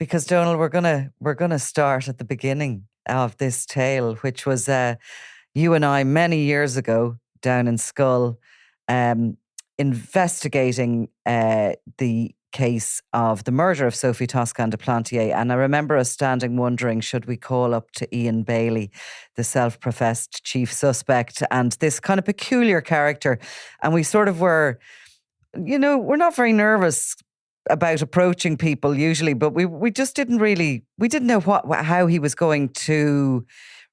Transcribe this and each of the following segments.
Because Donal, we're gonna start at the beginning of this tale, which was you and I many years ago down in Schull, um, investigating the case of the murder of Sophie Toscan de Plantier. And I remember us standing wondering, should we call up to Ian Bailey, the self-professed chief suspect, and this kind of peculiar character. And we sort of were, we're not very nervous about approaching people usually, but we just we didn't know how he was going to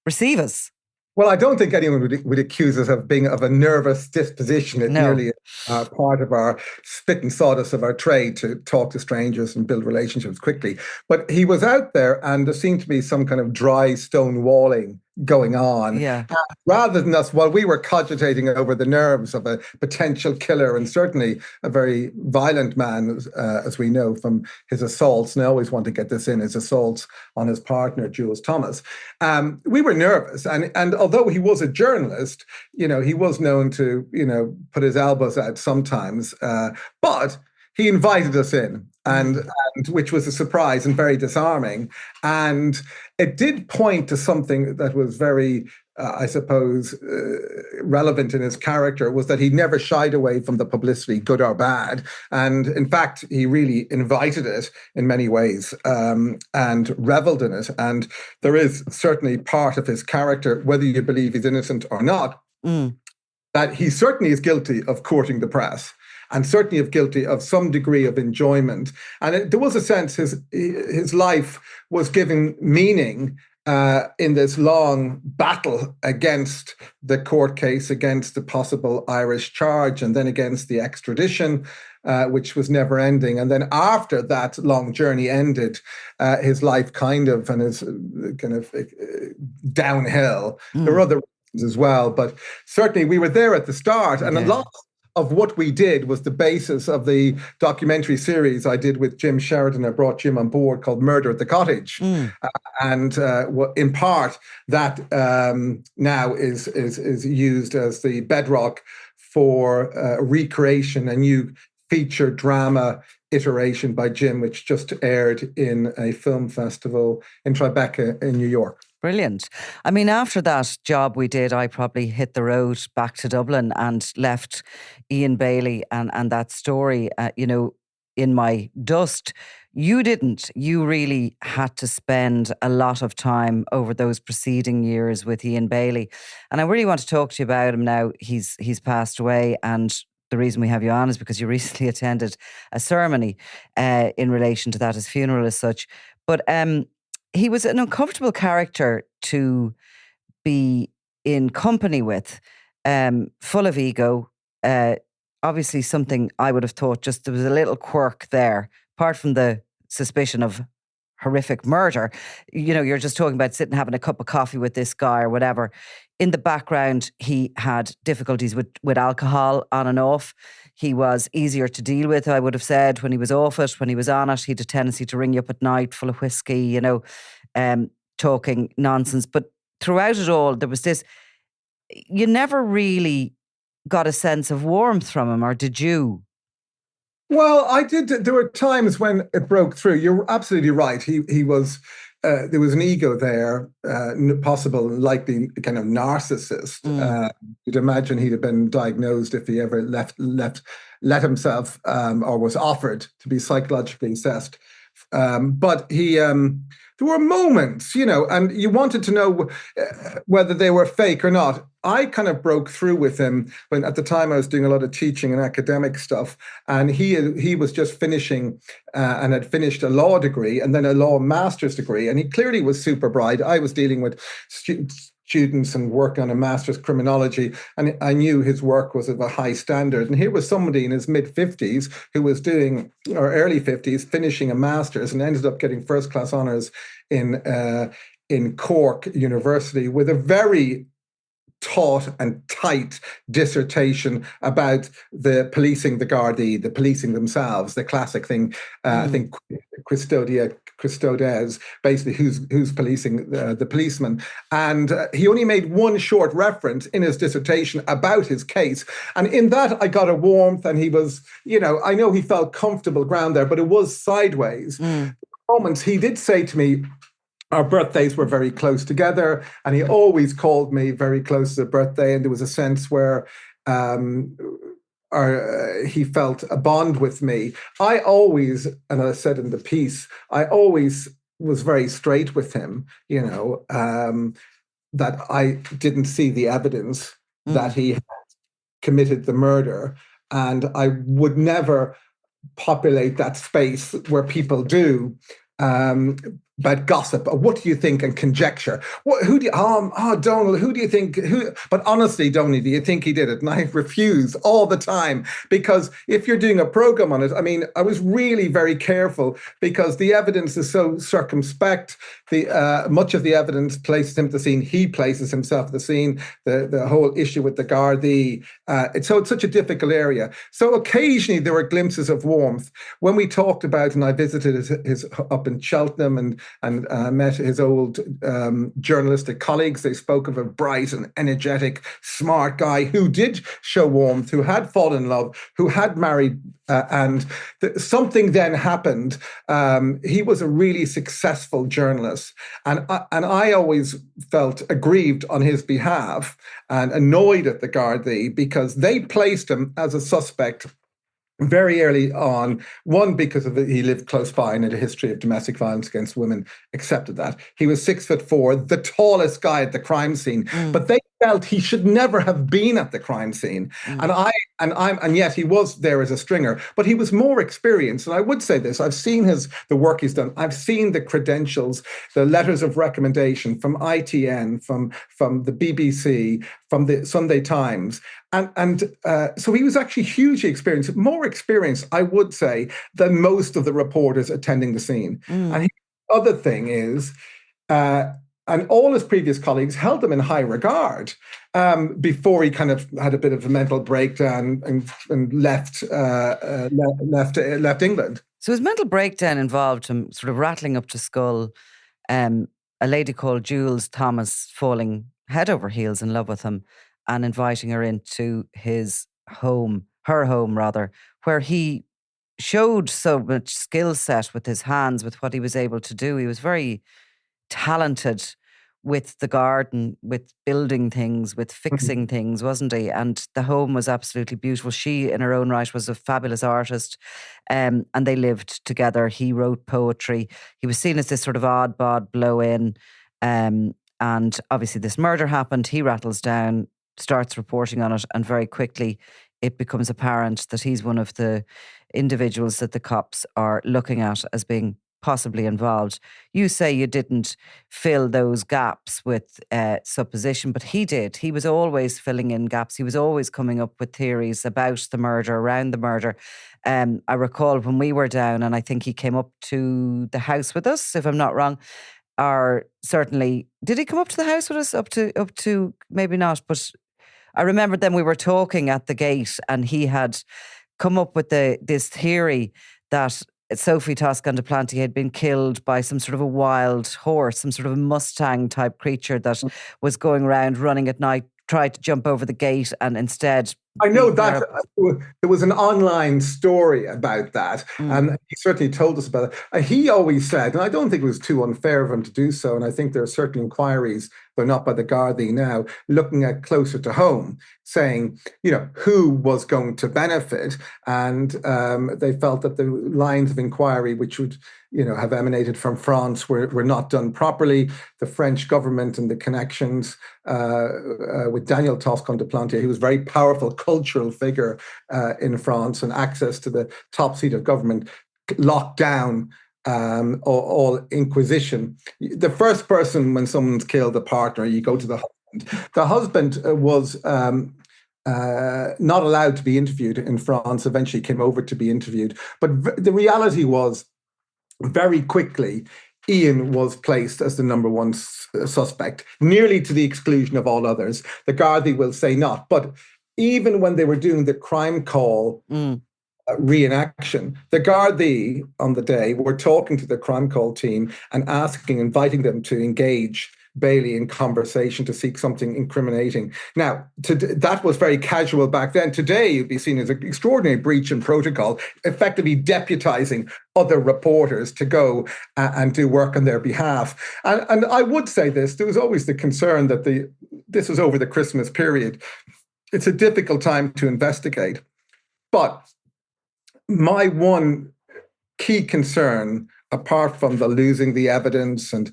receive us. Well, I don't think anyone would accuse us of being of a nervous disposition. It's No. merely part of our spit and sawdust of our trade to talk to strangers and build relationships quickly. But he was out there, and there seemed to be some kind of dry stone walling going on. Yeah. Rather than us, while we were cogitating over the nerves of a potential killer, and certainly a very violent man, as we know from his assaults, and I always want to get this in, his assaults on his partner, Jules Thomas. We were nervous. And although he was a journalist, he was known to, put his elbows out sometimes. But he invited us in, and which was a surprise and very disarming. And it did point to something that was very, I suppose, relevant in his character, was that he never shied away from the publicity, good or bad. And in fact, he really invited it in many ways, and reveled in it. And there is certainly part of his character, whether you believe he's innocent or not, that he certainly is guilty of courting the press, and certainly of guilty of some degree of enjoyment. And there was a sense his life was given meaning in this long battle against the court case, against the possible Irish charge, and then against the extradition, which was never ending. And then after that long journey ended, his life kind of downhill. There were other reasons as well, but certainly we were there at the start, and a lot of what we did was the basis of the documentary series I did with Jim Sheridan. I brought Jim on board, called Murder at the Cottage. And in part, that now is used as the bedrock for recreation, a new feature drama iteration by Jim, which just aired in a film festival in Tribeca in New York. Brilliant. I mean, after that job we did, I probably hit the road back to Dublin and left Ian Bailey and that story, in my dust. You didn't. You really had to spend a lot of time over those preceding years with Ian Bailey. And I really want to talk to you about him now. He's passed away, and the reason we have you on is because you recently attended a ceremony in relation to that, his funeral as such. But he was an uncomfortable character to be in company with, full of ego. Obviously something I would have thought, just there was a little quirk there, apart from the suspicion of horrific murder. You're just talking about sitting having a cup of coffee with this guy or whatever. In the background, he had difficulties with alcohol on and off. He was easier to deal with, I would have said, when he was off it. When he was on it, he had a tendency to ring you up at night full of whiskey, talking nonsense. But throughout it all, there was this, you never really got a sense of warmth from him, or did you? Well, I did. There were times when it broke through. You're absolutely right. He was. There was an ego there, possible, likely kind of narcissist. You'd imagine he'd have been diagnosed if he ever let himself or was offered to be psychologically assessed. But he. There were moments, and you wanted to know whether they were fake or not. I kind of broke through with him when, at the time, I was doing a lot of teaching and academic stuff, and he was just finishing and had finished a law degree and then a law master's degree, and he clearly was super bright. I was dealing with students and working on a master's criminology, and I knew his work was of a high standard. And here was somebody in his mid-50s who was doing, or early 50s, finishing a master's, and ended up getting first-class honours in Cork University with a very taut and tight dissertation about the policing the Gardaí, the policing themselves, the classic thing. I think custodes, basically who's policing the policeman. And he only made one short reference in his dissertation about his case. And in that, I got a warmth, and he was, I know he felt comfortable ground there, but it was sideways. moments, he did say to me, our birthdays were very close together, and he always called me very close to the birthday. And there was a sense where he felt a bond with me. I always, and I said in the piece, I always was very straight with him, that I didn't see the evidence that he had committed the murder. And I would never populate that space where people do about gossip. What do you think? And conjecture. Donal, who do you think? But honestly, Donal, do you think he did it? And I refuse all the time, because if you're doing a program on it, I mean, I was really very careful, because the evidence is so circumspect. Much of the evidence places him at the scene. He places himself at the scene. The whole issue with the Gardaí. It's such a difficult area. So occasionally there were glimpses of warmth. When we talked about, and I visited his up in Cheltenham and met his old journalistic colleagues, they spoke of a bright and energetic, smart guy who did show warmth, who had fallen in love, who had married, and something then happened. He was a really successful journalist, and I always felt aggrieved on his behalf and annoyed at the Gardaí, because they placed him as a suspect very early on. One, because he lived close by and had a history of domestic violence against women, accepted that. He was 6'4", the tallest guy at the crime scene, but they felt he should never have been at the crime scene. And yet he was there as a stringer, but he was more experienced. And I would say this: I've seen the work he's done. I've seen the credentials, the letters of recommendation from ITN, from the BBC, from the Sunday Times. And so he was actually hugely experienced, more experienced, I would say, than most of the reporters attending the scene. And the other thing is, and all his previous colleagues held him in high regard before he kind of had a bit of a mental breakdown and left England. So his mental breakdown involved him sort of rattling up to Schull, a lady called Jules Thomas falling head over heels in love with him, and inviting her into his home, her home rather, where he showed so much skill set with his hands, with what he was able to do. He was very talented with the garden, with building things, with fixing things, wasn't he? And the home was absolutely beautiful. She, in her own right, was a fabulous artist, and they lived together. He wrote poetry. He was seen as this sort of odd bod blow-in, and obviously this murder happened. He rattles down, starts reporting on it, and very quickly it becomes apparent that he's one of the individuals that the cops are looking at as being possibly involved. You say you didn't fill those gaps with supposition, but he did. He was always filling in gaps. He was always coming up with theories about the murder, around the murder. I recall when we were down, and I think he came up to the house with us, if I'm not wrong, or certainly, did he come up to the house with us? Up to maybe not, but I remember then we were talking at the gate, and he had come up with this theory that Sophie Toscan de Plantier had been killed by some sort of a wild horse, some sort of a Mustang type creature that was going around running at night, tried to jump over the gate, and instead... I know that there was an online story about that, and he certainly told us about it. He always said, and I don't think it was too unfair of him to do so, and I think there are certain inquiries, though not by the Gardaí now, looking at closer to home, saying, who was going to benefit, and they felt that the lines of inquiry which would have emanated from France were not done properly. The French government and the connections with Daniel Toscan de Plantier, who was a very powerful cultural figure in France and access to the top seat of government, locked down all inquisition. The first person, when someone's killed a partner, you go to the husband. The husband was not allowed to be interviewed in France, eventually came over to be interviewed. But the reality was, very quickly, Ian was placed as the number one suspect, nearly to the exclusion of all others. The Gardaí will say not. But even when they were doing the crime call reenaction, the Gardaí on the day were talking to the crime call team and inviting them to engage Bailey in conversation to seek something incriminating. Now, that was very casual back then. Today, you'd be seen as an extraordinary breach in protocol, effectively deputizing other reporters to go and do work on their behalf. And I would say this, there was always the concern that this was over the Christmas period. It's a difficult time to investigate. But my one key concern, apart from the losing the evidence and,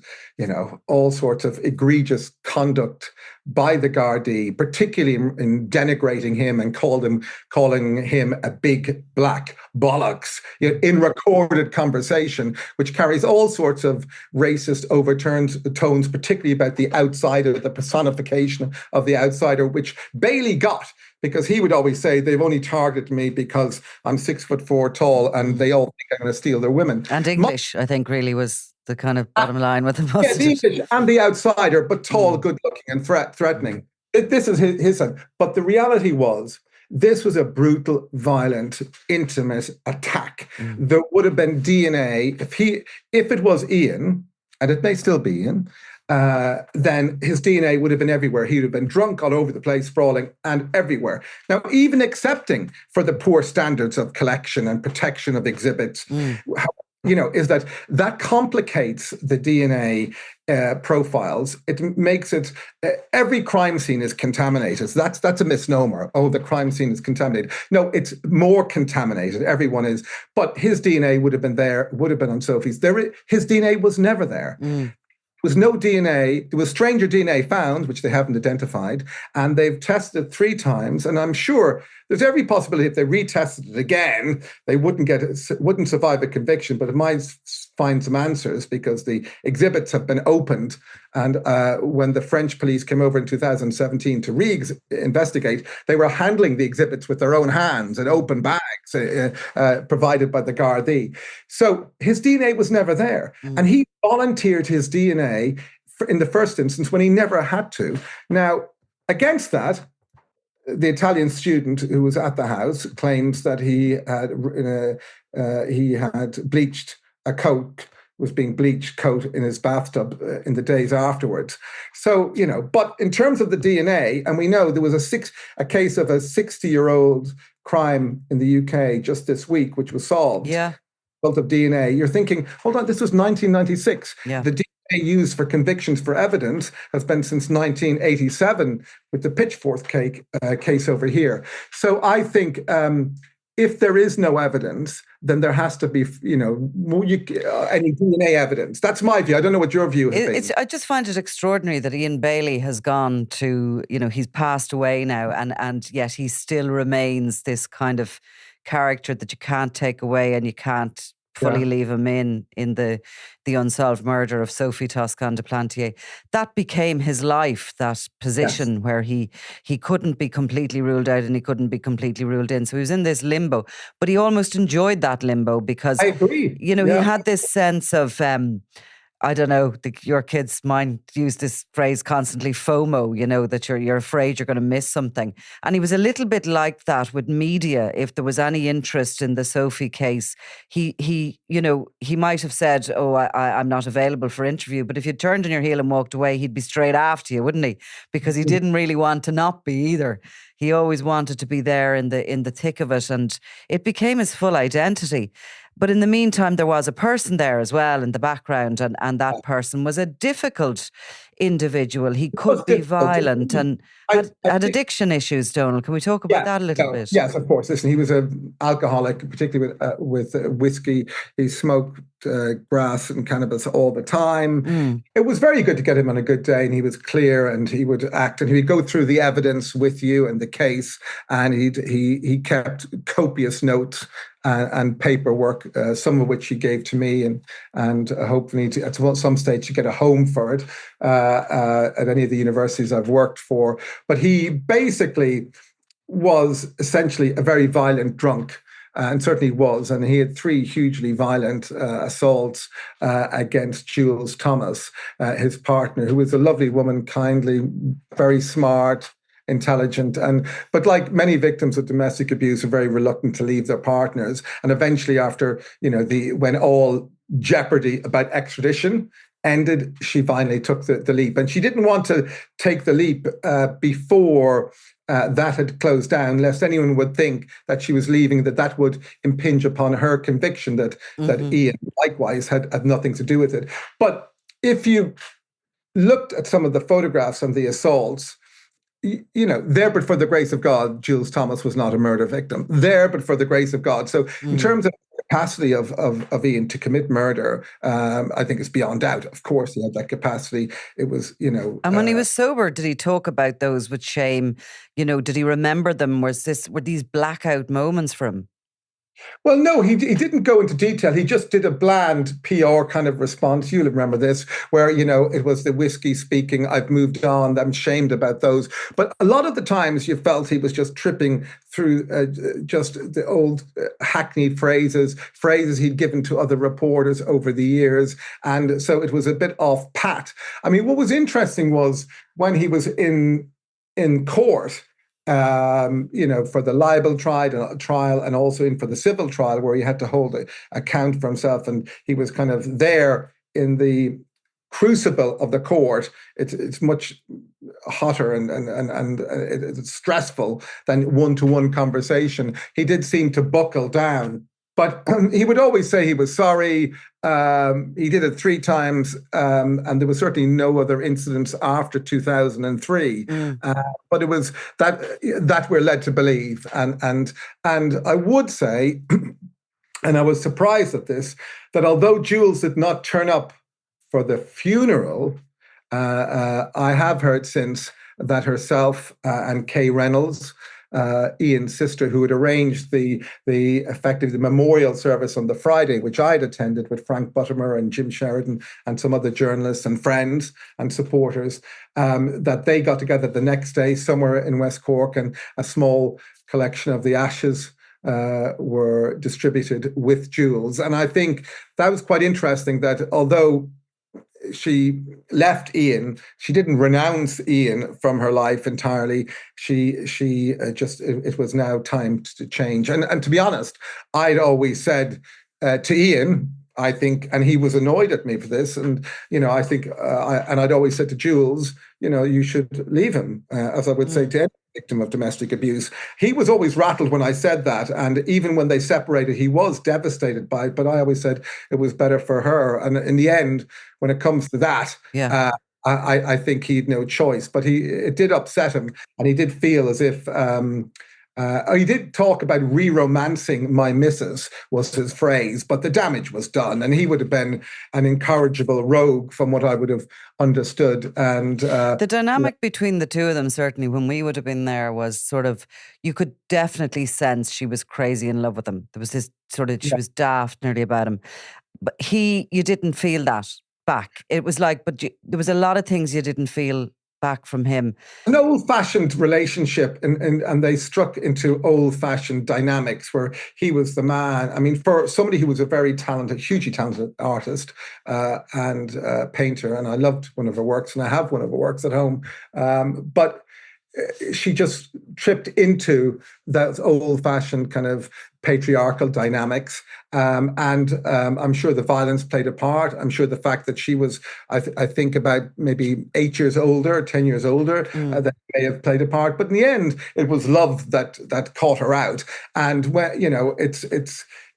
all sorts of egregious conduct by the Gardaí, particularly in denigrating him and calling him a big black bollocks, in recorded conversation, which carries all sorts of racist overturned tones, particularly about the outsider, the personification of the outsider, which Bailey got, because he would always say they've only targeted me because I'm 6'4" tall and they all think I'm going to steal their women. And English, I think, really was the kind of bottom line with the mustard. Yeah, the English and the outsider, but tall, good looking and threatening. This is his side. But the reality was, this was a brutal, violent, intimate attack. There would have been DNA if it was Ian, and it may still be Ian, then his DNA would have been everywhere. He would have been drunk all over the place, sprawling, and everywhere. Now, even accepting for the poor standards of collection and protection of exhibits, is that complicates the DNA profiles. It makes it, every crime scene is contaminated. So that's a misnomer. Oh, the crime scene is contaminated. No, it's more contaminated. Everyone is. But his DNA would have been there, would have been on Sophie's. His DNA was never there. There was no DNA. There was stranger DNA found, which they haven't identified, and they've tested 3 times. And I'm sure there's every possibility if they retested it again, they wouldn't survive a conviction, but it might find some answers because the exhibits have been opened. And when the French police came over in 2017 to investigate, they were handling the exhibits with their own hands in open bags provided by the Gardaí. So his DNA was never there. And he volunteered his DNA in the first instance when he never had to. Now, against that, the Italian student who was at the house claims that he had bleached a coat, was being bleached coat in his bathtub in the days afterwards. So, but in terms of the DNA, and we know there was a case of a 60-year-old crime in the UK just this week, which was solved. Yeah. Result of DNA. You're thinking, hold on, this was 1996. Yeah. The DNA used for convictions for evidence has been since 1987 with the Pitchfork case over here. So I think if there is no evidence, then there has to be, any DNA evidence. That's my view. I don't know what your view has been. I just find it extraordinary that Ian Bailey has gone to, he's passed away now, and yet he still remains this kind of character that you can't take away and you can't fully leave him in the unsolved murder of Sophie Toscan de Plantier. That became his life, that position where he couldn't be completely ruled out and he couldn't be completely ruled in. So he was in this limbo, but he almost enjoyed that limbo because, I agree. He had this sense of, I don't know, your kids' mind use this phrase constantly, FOMO, that you're afraid you're going to miss something. And he was a little bit like that with media. If there was any interest in the Sophie case, he might have said, oh, I'm not available for interview. But if you turned on your heel and walked away, he'd be straight after you, wouldn't he? Because he didn't really want to not be either. He always wanted to be there in the thick of it. And it became his full identity. But in the meantime, there was a person there as well in the background, and that person was a difficult individual. He could be violent and had addiction issues, Donal. Can we talk about that a little bit? Yes, of course. Listen, he was an alcoholic, particularly with whiskey. He smoked grass and cannabis all the time. It was very good to get him on a good day, and he was clear, and he would act, and he would go through the evidence with you and the case, and he kept copious notes and paperwork, some of which he gave to me, and hopefully at some stage to get a home for it at any of the universities I've worked for. But he basically was essentially a very violent drunk. And certainly was. And he had 3 hugely violent assaults against Jules Thomas, his partner, who was a lovely woman, kindly, very smart, intelligent, but like many victims of domestic abuse, are very reluctant to leave their partners. And eventually, after when all jeopardy about extradition ended, she finally took the leap. And she didn't want to take the leap before that had closed down, lest anyone would think that she was leaving, that would impinge upon her conviction that Ian likewise had nothing to do with it. But if you looked at some of the photographs of the assaults, there but for the grace of God, Jules Thomas was not a murder victim. There but for the grace of God. So in terms of the capacity of Ian to commit murder, I think it's beyond doubt. Of course, he had that capacity. It was, And when he was sober, did he talk about those with shame? Did he remember them? Were these blackout moments for him? Well, no, he didn't go into detail. He just did a bland PR kind of response. You'll remember this, where, it was the whiskey speaking, I've moved on, I'm shamed about those. But a lot of the times you felt he was just tripping through just the old hackneyed phrases he'd given to other reporters over the years. And so it was a bit off pat. I mean, what was interesting was when he was in court, for the libel trial and also in for the civil trial where he had to hold account for himself, and he was kind of there in the crucible of the court. It's much hotter and it's stressful than one-to-one conversation. He did seem to buckle down. But he would always say he was sorry. He did it 3 times, and there was certainly no other incidents after 2003. But it was that we're led to believe, and I would say, and I was surprised at this, that although Jules did not turn up for the funeral, I have heard since that herself and Kay Reynolds, Ian's sister, who had arranged the memorial service on the Friday, which I'd attended with Frank Buttimer and Jim Sheridan and some other journalists and friends and supporters, that they got together the next day somewhere in West Cork, and a small collection of the ashes were distributed with Jules. And I think that was quite interesting, that although she left Ian, she didn't renounce Ian from her life entirely. She just, it was now time to change. And to be honest, I'd always said to Ian, I think, and he was annoyed at me for this, and I think, and I'd always said to Jules, you should leave him, as I would say to any victim of domestic abuse. He was always rattled when I said that, and even when they separated, he was devastated by it. But I always said it was better for her. And in the end, when it comes to that, I think he had no choice. But it did upset him, and he did feel as if. He did talk about re-romancing my missus, was his phrase, but the damage was done, and he would have been an incorrigible rogue from what I would have understood. And the dynamic between the two of them, certainly when we would have been there, was sort of, you could definitely sense she was crazy in love with him. There was this sort of, she was daft nearly about him. But you didn't feel that back. It was like, there was a lot of things you didn't feel back from him. An old-fashioned relationship, and they struck into old-fashioned dynamics where he was the man. I mean, for somebody who was a very talented, hugely talented artist and painter, and I loved one of her works, and I have one of her works at home, but she just tripped into that old-fashioned kind of patriarchal dynamics. And I'm sure the violence played a part. I'm sure the fact that she was, I think, about maybe 8 years older, 10 years older, that may have played a part. But in the end, it was love that caught her out. And when,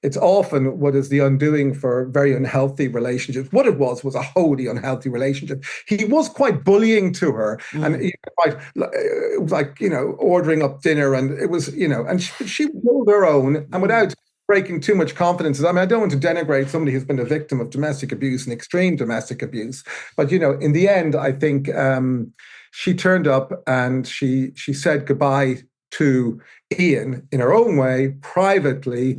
it's often what is the undoing for very unhealthy relationships. What it was a wholly unhealthy relationship. He was quite bullying to her, and he was quite ordering up dinner, and it was, and she held her own, and without breaking too much confidence. I mean, I don't want to denigrate somebody who's been a victim of domestic abuse and extreme domestic abuse, but in the end, I think she turned up and she said goodbye to Ian in her own way, privately,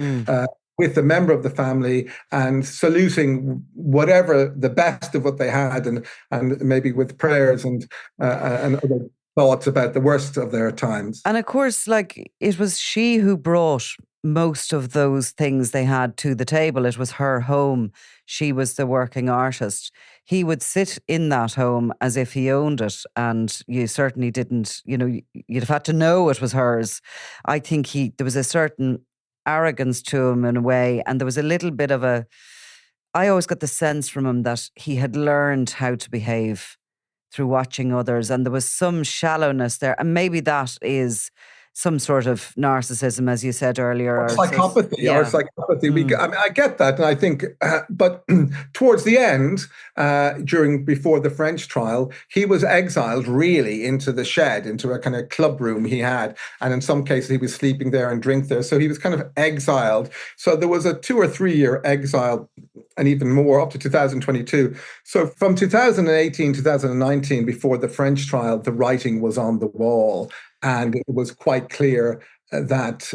with a member of the family, and saluting whatever the best of what they had, and maybe with prayers and other thoughts about the worst of their times. And of course, it was she who brought most of those things they had to the table. It was her home. She was the working artist. He would sit in that home as if he owned it, and you certainly didn't, you'd have had to know it was hers. I think there was a certain arrogance to him in a way, and there was a little bit of I always got the sense from him that he had learned how to behave through watching others, and there was some shallowness there, and maybe that is some sort of narcissism, as you said earlier, Or or psychopathy, yeah. I mean, I get that, and I think, but towards the end, before the French trial, he was exiled really into the shed, into a kind of club room he had, and in some cases he was sleeping there and drink there. So he was kind of exiled. So there was a 2 or 3 year exile, and even more up to 2022. So from 2018, 2019, before the French trial, the writing was on the wall, and it was quite clear that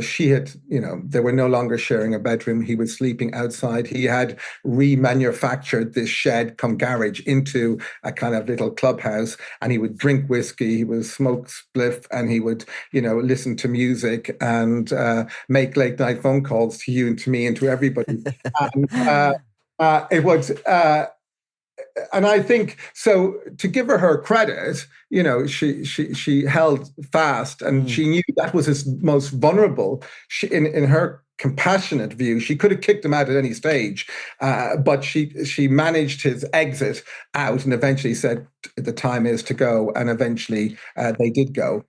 she had, they were no longer sharing a bedroom. He was sleeping outside. He had remanufactured this shed cum garage into a kind of little clubhouse, and he would drink whiskey, he would smoke spliff, and he would, listen to music and make late night phone calls to you and to me and to everybody. And it was. And I think so. To give her credit, she held fast, and she knew that was his most vulnerable. In her compassionate view, she could have kicked him out at any stage, but she managed his exit out, and eventually said the time is to go, and eventually they did go.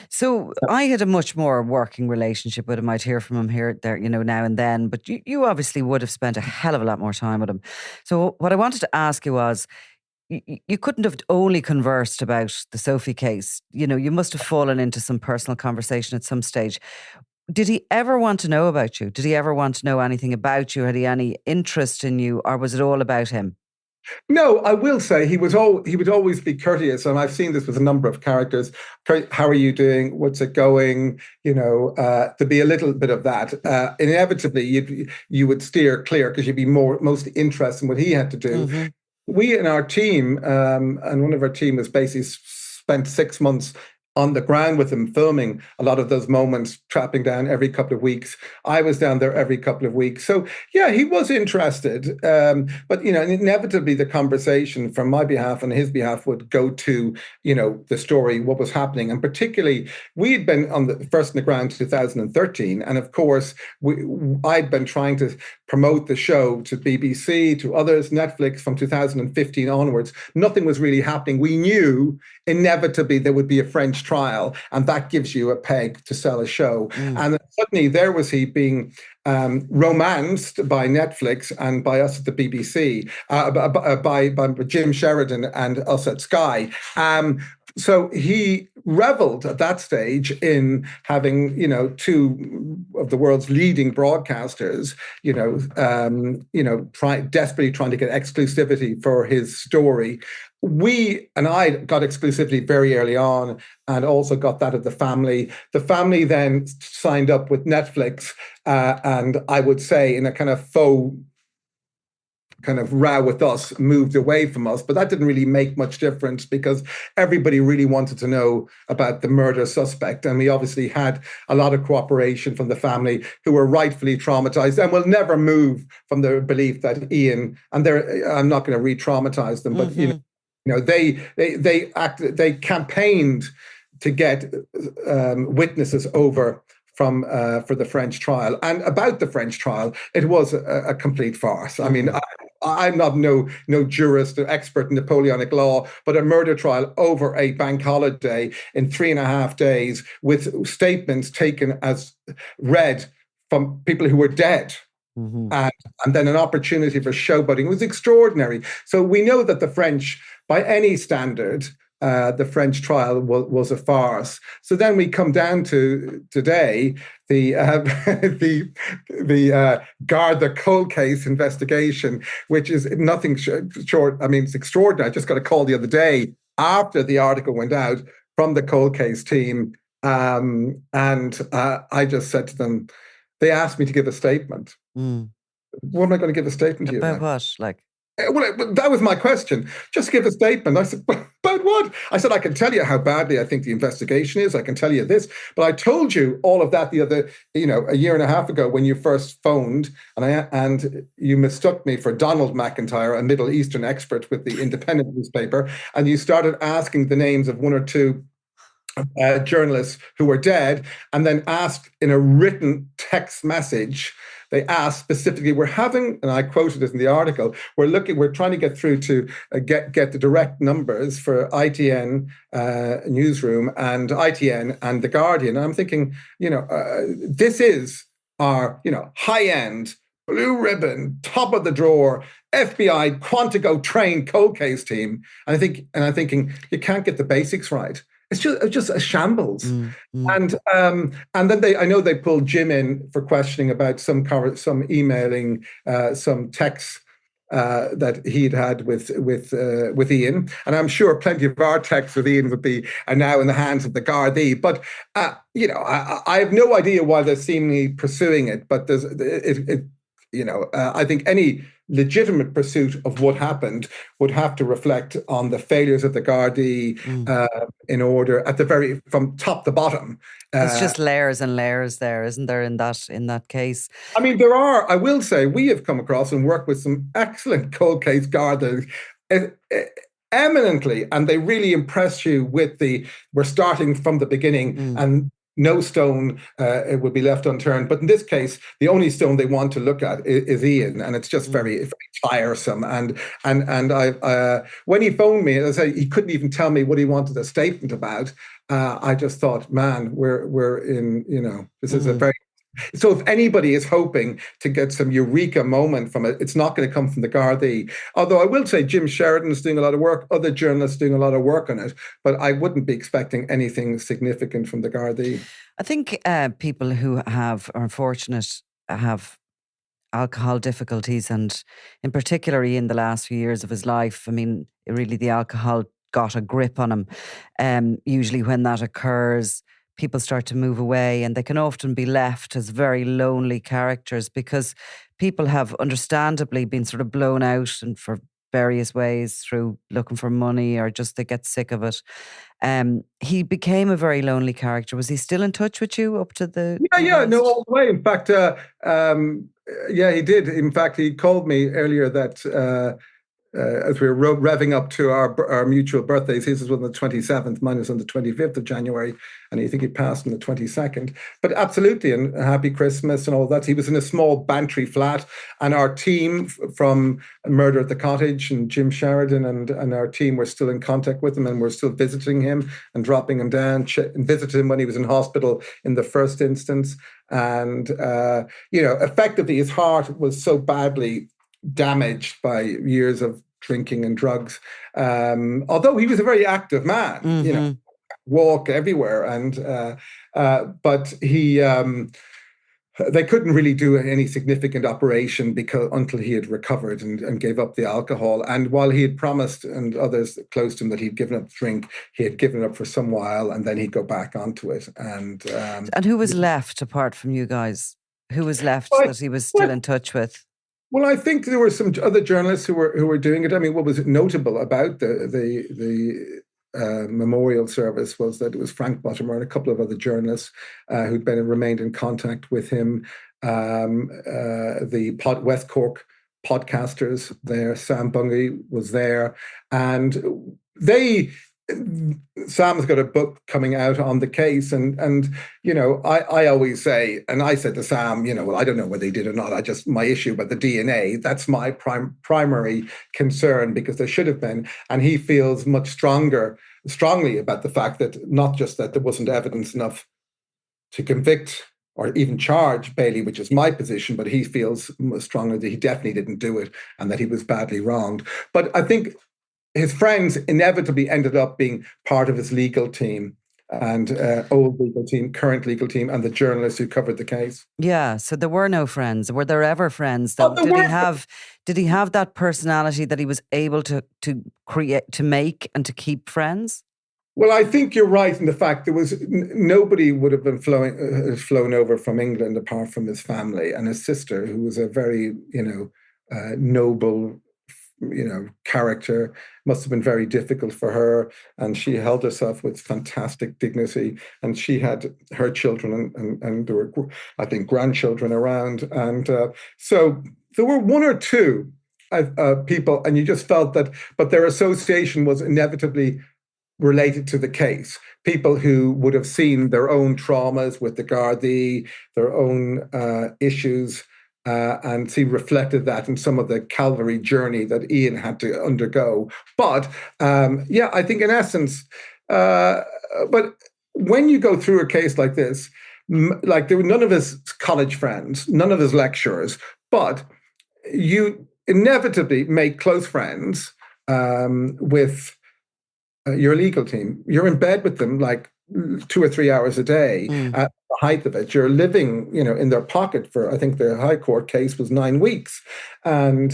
So I had a much more working relationship with him. I'd hear from him here, there, now and then, but you obviously would have spent a hell of a lot more time with him. So what I wanted to ask you was, you couldn't have only conversed about the Sophie case. You must have fallen into some personal conversation at some stage. Did he ever want to know about you? Did he ever want to know anything about you? Had he any interest in you, or was it all about him? No, I will say he would always be courteous, and I've seen this with a number of characters. How are you doing? What's it going? To be a little bit of that. Inevitably, you would steer clear because you'd be most interested in what he had to do. Mm-hmm. We in our team, and one of our team was basically spent 6 months on the ground with him, filming a lot of those moments, trapping down every couple of weeks. I was down there every couple of weeks. So yeah, he was interested. But inevitably the conversation from my behalf and his behalf would go to, the story, what was happening. And particularly, we had been on the first on the ground in 2013. And of course, I'd been trying to promote the show to BBC, to others, Netflix from 2015 onwards. Nothing was really happening. We knew inevitably there would be a French trial, and that gives you a peg to sell a show. And suddenly there was he being romanced by Netflix and by us at the BBC, by Jim Sheridan and us at Sky. So he reveled at that stage in having, two of the world's leading broadcasters, desperately trying to get exclusivity for his story. We and I got exclusivity very early on, and also got that of the family. The family then signed up with Netflix, and I would say in a kind of faux kind of row with us, moved away from us. But that didn't really make much difference because everybody really wanted to know about the murder suspect. And we obviously had a lot of cooperation from the family, who were rightfully traumatized and will never move from the belief that Ian, and I'm not going to re-traumatize them, but they campaigned to get witnesses over for the French trial. And about the French trial, it was a complete farce. I mean, I'm not no jurist or expert in Napoleonic law, but a murder trial over a bank holiday in 3.5 days, with statements taken as read from people who were dead. Mm-hmm. And then an opportunity for showboating. It was extraordinary. So we know that the French, by any standard, the French trial was a farce. So then we come down to today, the Garda cold case investigation, which is nothing short. I mean, it's extraordinary. I just got a call the other day after the article went out from the cold case team, and I just said to them, they asked me to give a statement. What am I going to give a statement to you about? What? Like? Well, that was my question. Just give a statement. I said, about what? I said, I can tell you how badly I think the investigation is. I can tell you this. But I told you all of that the other, a year and a half ago when you first phoned, and you mistook me for Donald MacIntyre, a Middle Eastern expert with the Independent newspaper, and you started asking the names of one or two journalists who were dead, and then asked in a written text message they asked specifically, we're having, and I quoted this in the article, we're trying to get through to get the direct numbers for ITN Newsroom and ITN and The Guardian. And I'm thinking, this is our, high-end, blue ribbon, top of the drawer, FBI Quantico trained cold case team. And I'm thinking, you can't get the basics right. It's just a shambles. And then I know they pulled Jim in for questioning about some emailing, some texts that he'd had with Ian, and I'm sure plenty of our texts with Ian are now in the hands of the Gardaí. But I have no idea why they're seemingly pursuing it. But I think any legitimate pursuit of what happened would have to reflect on the failures of the Gardaí in order, from top to bottom. It's just layers and layers there, isn't there, in that case? I mean, there are, I will say, we have come across and worked with some excellent cold case Gardaí, eminently, and they really impress you with we're starting from the beginning and no stone it would be left unturned. But in this case, the only stone they want to look at is Ian, and it's just very, very tiresome. And I when he phoned me, as I say, he couldn't even tell me what he wanted a statement about. I just thought, man, we're in, this is a very. So if anybody is hoping to get some eureka moment from it, it's not going to come from the Gardaí. Although I will say Jim Sheridan is doing a lot of work, other journalists doing a lot of work on it, but I wouldn't be expecting anything significant from the Gardaí. I think people who are unfortunate have alcohol difficulties, and in particular in the last few years of his life, I mean, really the alcohol got a grip on him. Usually when that occurs, people start to move away, and they can often be left as very lonely characters because people have understandably been sort of blown out and for various ways through looking for money or just they get sick of it. He became a very lonely character. Was he still in touch with you up to the... No, all the way. In fact, he did. In fact, he called me earlier that... as we were revving up to our mutual birthdays, his was on the 27th, mine was on the 25th of January, and I think he passed on the 22nd. But absolutely, and happy Christmas and all that. He was in a small Bantry flat, and our team from Murder at the Cottage and Jim Sheridan and our team were still in contact with him, and we're still visiting him and dropping him down, and visited him when he was in hospital in the first instance. And, effectively his heart was so badly damaged by years of drinking and drugs. Although he was a very active man, walk everywhere, and but he they couldn't really do any significant operation until he had recovered and gave up the alcohol. And while he had promised, and others close to him, that he'd given up drink, he had given up for some while, and then he'd go back onto it. And who was left apart from you guys? Who was left that he was still in touch with? Well, I think there were some other journalists who were doing it. I mean, what was notable about the memorial service was that it was Frank Buttimer and a couple of other journalists who'd remained in contact with him. The West Cork podcasters there, Sam Bungay was there, and Sam's got a book coming out on the case, and I always say, and I said to Sam, well, I don't know whether they did or not. My issue about the DNA, that's my primary concern, because there should have been, and he feels much strongly about the fact that not just that there wasn't evidence enough to convict or even charge Bailey, which is my position, but he feels strongly that he definitely didn't do it and that he was badly wronged. But I think his friends inevitably ended up being part of his legal team and old legal team, current legal team, and the journalists who covered the case. Yeah, so there were no friends. Were there ever friends? Oh, did he have that personality that he was able to create, to make and to keep friends? Well, I think you're right in the fact there was nobody would have been flown over from England apart from his family and his sister, who was a very, noble, character. Must have been very difficult for her, and she held herself with fantastic dignity, and she had her children and there were, I think, grandchildren around, and so there were one or two people, and you just felt that, but their association was inevitably related to the case. People who would have seen their own traumas with the Gardaí, their own issues and he reflected that in some of the Calvary journey that Ian had to undergo. But yeah, I think in essence, but when you go through a case like this, like there were none of his college friends, none of his lecturers, but you inevitably make close friends with your legal team. You're in bed with them like 2 or 3 hours a day. At the height of it, you're living, in their pocket for, I think the High Court case was 9 weeks, and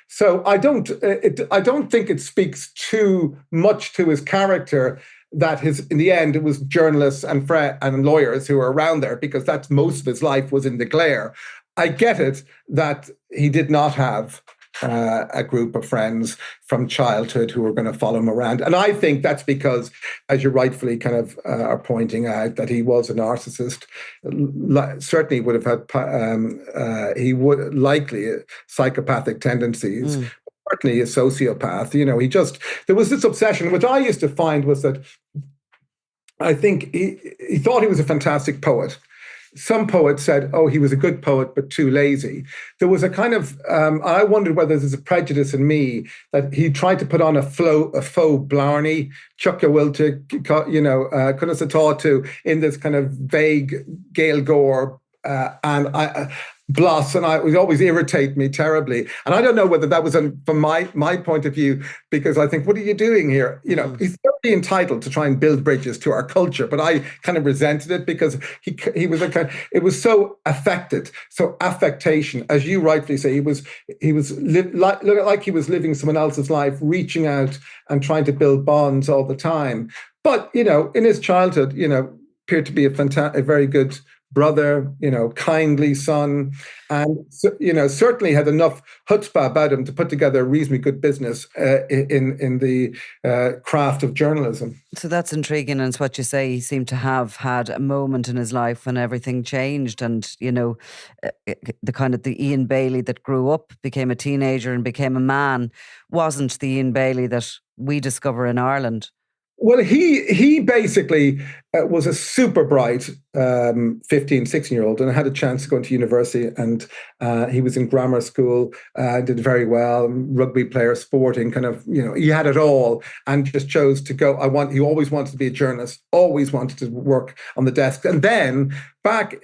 so I don't think it speaks too much to his character that in the end it was journalists and lawyers who were around there, because that's most of his life was in the glare. I get it that he did not have a group of friends from childhood who were going to follow him around. And I think that's because, as you rightfully kind of are pointing out, that he was a narcissist. Certainly would have had, he would likely psychopathic tendencies. Certainly a sociopath. There was this obsession, which I used to find was that I think he thought he was a fantastic poet. Some poets said, oh, he was a good poet, but too lazy. There was a kind of, I wondered whether there's a prejudice in me that he tried to put on a faux Blarney, Chuck your will to, couldn't have thought to, in this kind of vague Gail Gore, and Bloss, and it would always irritate me terribly. And I don't know whether that was from my point of view, because I think, what are you doing here? He's certainly entitled to try and build bridges to our culture, but I kind of resented it because he was it was so affected, so affectation, as you rightly say. He was like he was living someone else's life, reaching out and trying to build bonds all the time. But in his childhood, appeared to be a very good brother, kindly son, and certainly had enough chutzpah about him to put together a reasonably good business in the craft of journalism. So that's intriguing, and it's what you say. He seemed to have had a moment in his life when everything changed, and the kind of the Ian Bailey that grew up, became a teenager, and became a man wasn't the Ian Bailey that we discover in Ireland. Well, he basically was a super bright 15, 16-year-old, and had a chance to go into university, and he was in grammar school, did very well, rugby player, sporting, kind of, he had it all, and just chose to go. He always wanted to be a journalist, always wanted to work on the desk. And then back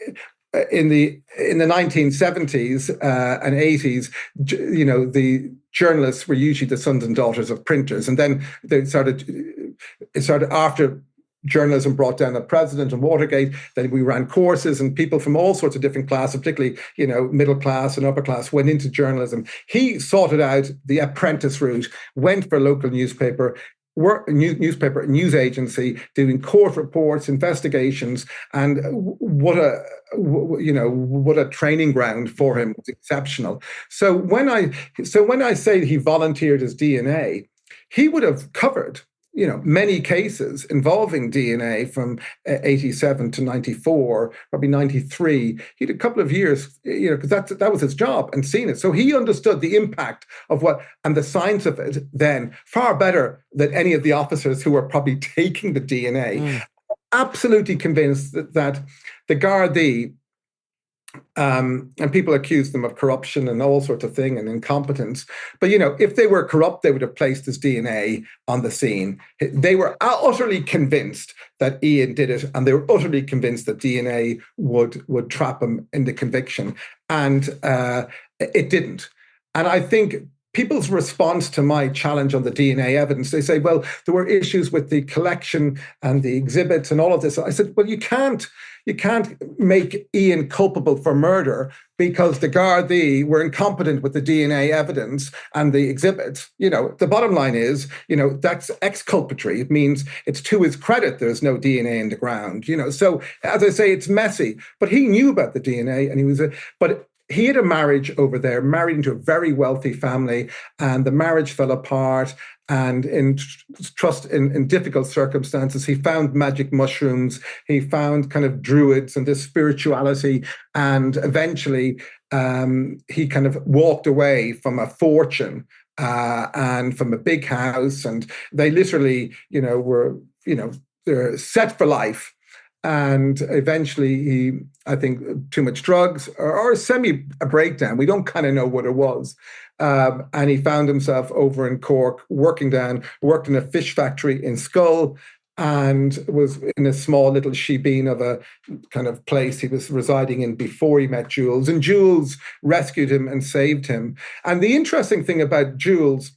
in the 1970s and 80s, the journalists were usually the sons and daughters of printers, and then it started after journalism brought down the president and Watergate. Then we ran courses, and people from all sorts of different classes, particularly middle class and upper class, went into journalism. He sorted out the apprentice route, went for a local newspaper, news agency, doing court reports, investigations, and what a training ground for him. It was exceptional. So when I say he volunteered his DNA, he would have covered many cases involving DNA from 87 to 94, probably 93. He had a couple of years, because that was his job, and seen it. So he understood the impact of and the science of it then far better than any of the officers who were probably taking the DNA. Absolutely convinced that the Gardaí, and people accuse them of corruption and all sorts of thing and incompetence. But, if they were corrupt, they would have placed his DNA on the scene. They were utterly convinced that Ian did it, and they were utterly convinced that DNA would trap him in the conviction. And it didn't. And I think people's response to my challenge on the DNA evidence, they say, well, there were issues with the collection and the exhibits and all of this. I said, well, you can't make Ian culpable for murder because the Gardaí were incompetent with the DNA evidence and the exhibits. The bottom line is, that's exculpatory. It means it's to his credit there's no DNA in the ground. So as I say, it's messy. But he knew about the DNA, and he had a marriage over there, married into a very wealthy family, and the marriage fell apart. And in difficult circumstances, he found magic mushrooms. He found kind of druids and this spirituality. And eventually, he kind of walked away from a fortune and from a big house. And they literally, they're set for life. And eventually I think, too much drugs or a breakdown. We don't kind of know what it was. And he found himself over in Cork, worked in a fish factory in Schull, and was in a small little shebeen of a kind of place he was residing in before he met Jules. And Jules rescued him and saved him. And the interesting thing about Jules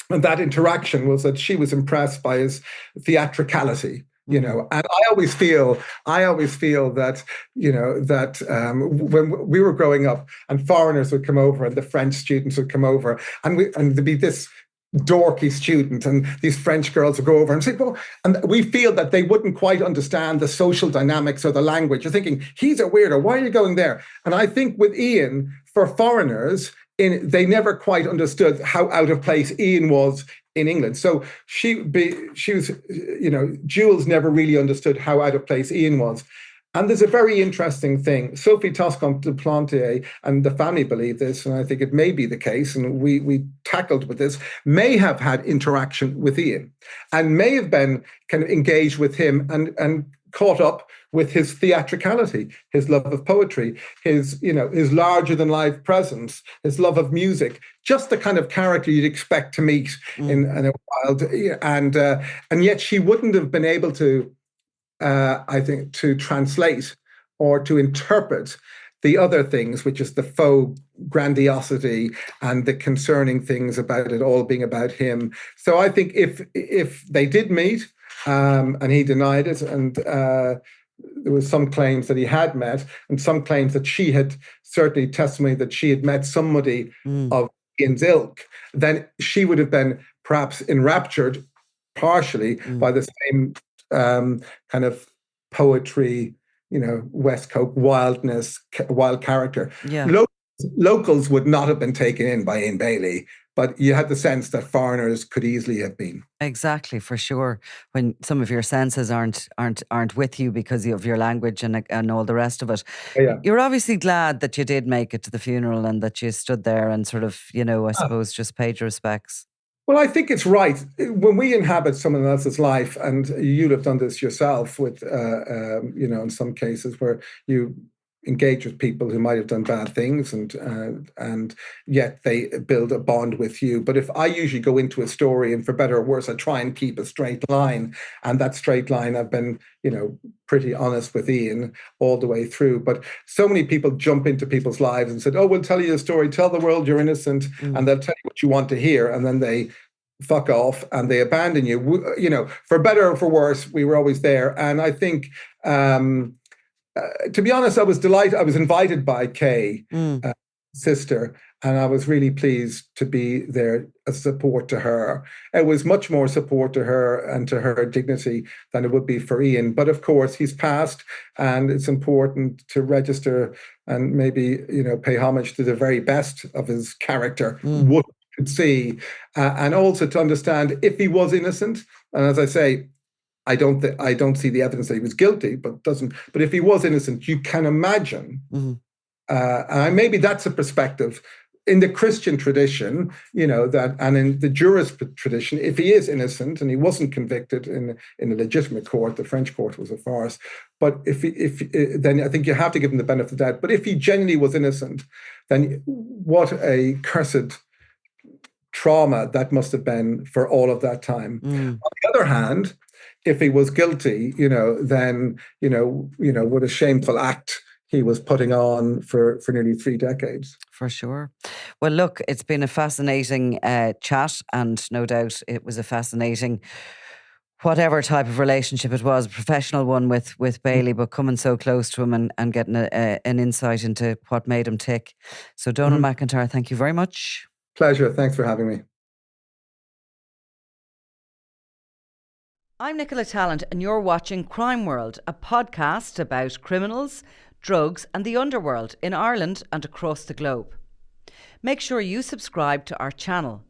and that interaction was that she was impressed by his theatricality. And I always feel that, when we were growing up and foreigners would come over and the French students would come over and there'd be this dorky student and these French girls would go over and say, well, and we feel that they wouldn't quite understand the social dynamics or the language. You're thinking, he's a weirdo. Why are you going there? And I think with Ian, for foreigners, they never quite understood how out of place Ian was in England. So she was, Jules never really understood how out of place Ian was. And there's a very interesting thing. Sophie Toscan de Plantier, and the family believe this, and I think it may be the case, and we tackled with this, may have had interaction with Ian and may have been kind of engaged with him and caught up with his theatricality, his love of poetry, his larger than life presence, his love of music, just the kind of character you'd expect to meet in a wild, and yet she wouldn't have been able to, I think, to translate or to interpret the other things, which is the faux grandiosity and the concerning things about it all being about him. So I think if they did meet, and he denied it, and there was some claims that he had met, and some claims that she had certainly testimony that she had met somebody of Ian's ilk, then she would have been perhaps enraptured partially by the same kind of poetry, West Coast wildness, wild character. Yeah. Locals would not have been taken in by Ian Bailey, but you had the sense that foreigners could easily have been. Exactly, for sure. When some of your senses aren't with you because of your language and all the rest of it. Yeah. You're obviously glad that you did make it to the funeral and that you stood there and sort of, I suppose, just paid your respects. Well, I think it's right. When we inhabit someone else's life, and you'll have done this yourself with, in some cases where you engage with people who might have done bad things and yet they build a bond with you. But if I usually go into a story, and for better or worse, I try and keep a straight line, and that straight line, I've been, pretty honest with Ian all the way through. But so many people jump into people's lives and said, oh, we'll tell you a story, tell the world you're innocent, and they'll tell you what you want to hear, and then they fuck off and they abandon you. For better or for worse, we were always there. And I think, to be honest, I was delighted. I was invited by Kay, sister, and I was really pleased to be there as support to her. It was much more support to her and to her dignity than it would be for Ian. But of course, he's passed, and it's important to register and maybe, pay homage to the very best of his character, what you could see, and also to understand if he was innocent. And as I say, I don't see the evidence that he was guilty, but if he was innocent, you can imagine. And maybe that's a perspective in the Christian tradition, that, and in the jurist tradition, if he is innocent and he wasn't convicted in a legitimate court, the French court was a farce. But then I think you have to give him the benefit of the doubt. But if he genuinely was innocent, then what a cursed trauma that must have been for all of that time. On the other hand, if he was guilty, then, what a shameful act he was putting on for nearly 3 decades. For sure. Well, look, it's been a fascinating chat, and no doubt it was a fascinating, whatever type of relationship it was, a professional one with Bailey, but coming so close to him and getting an insight into what made him tick. So Donal MacIntyre, thank you very much. Pleasure. Thanks for having me. I'm Nicola Tallant, and you're watching Crime World, a podcast about criminals, drugs and the underworld in Ireland and across the globe. Make sure you subscribe to our channel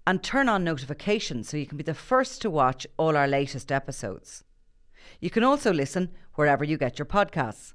and turn on notifications so you can be the first to watch all our latest episodes. You can also listen wherever you get your podcasts.